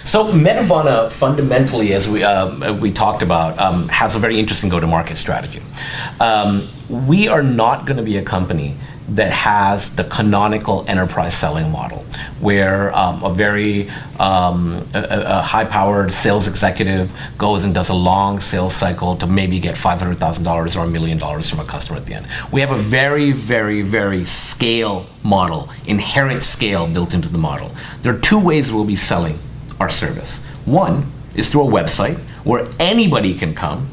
So Metavana fundamentally, as we talked about, has a very interesting go-to-market strategy. We are not going to be a company that has the canonical enterprise selling model, where a very high-powered sales executive goes and does a long sales cycle to maybe get $500,000 or $1 million from a customer at the end. We have a very, very, very scale model, inherent scale built into the model. There are two ways we'll be selling our service. One is through a website where anybody can come,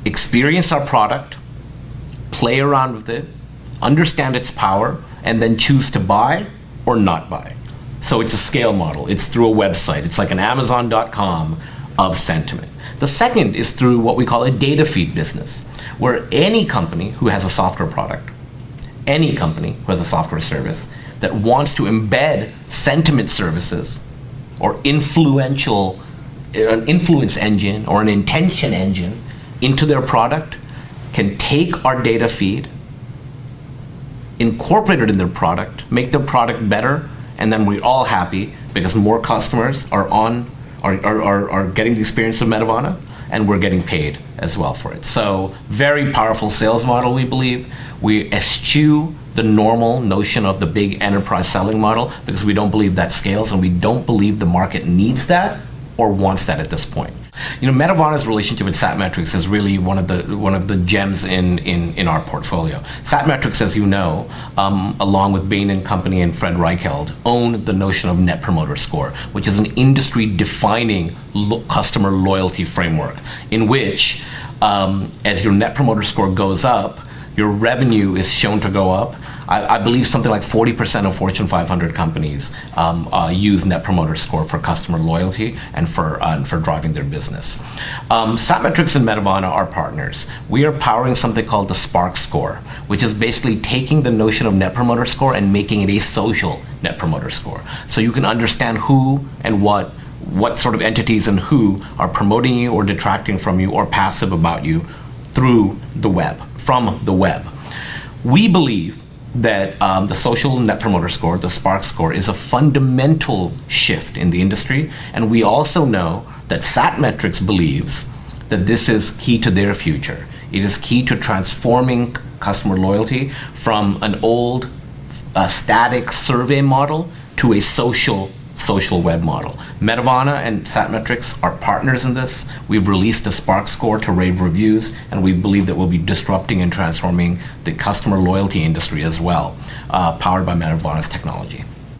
experience our product, play around with it, understand its power, and then choose to buy or not buy. So it's a scale model. It's through a website. It's like an Amazon.com of sentiment. The second is through what we call a data feed business, where any company who has a software product, any company who has a software service that wants to embed sentiment services or an influence engine or an intention engine into their product can take our data feed, incorporate it in their product, make their product better, and then we're all happy because more customers are getting the experience of Metavana, and we're getting paid as well for it. So very powerful sales model, we believe. We eschew the normal notion of the big enterprise selling model because we don't believe that scales, and we don't believe the market needs that or wants that at this point. You know, Metavana's relationship with Satmetrix is really one of the gems in our portfolio. Satmetrix, as you know, along with Bain & Company and Fred Reichheld, own the notion of Net Promoter Score, which is an industry-defining customer loyalty framework in which, as your Net Promoter Score goes up, your revenue is shown to go up. I believe something like 40% of Fortune 500 companies use Net Promoter Score for customer loyalty and for driving their business. Satmetrix and Metavana are partners. We are powering something called the Spark Score, which is basically taking the notion of Net Promoter Score and making it a social Net Promoter Score. So you can understand who and what sort of entities and who are promoting you or detracting from you or passive about you through the web, from the web. We believe that the social Net Promoter Score, the Spark Score, is a fundamental shift in the industry, and we also know that Satmetrix believes that this is key to their future. It is key to transforming customer loyalty from an old static survey model to a social web model. Metavana and Satmetrix are partners in this. We've released a Spark Score to rave reviews, and we believe that we'll be disrupting and transforming the customer loyalty industry as well, powered by Metavana's technology.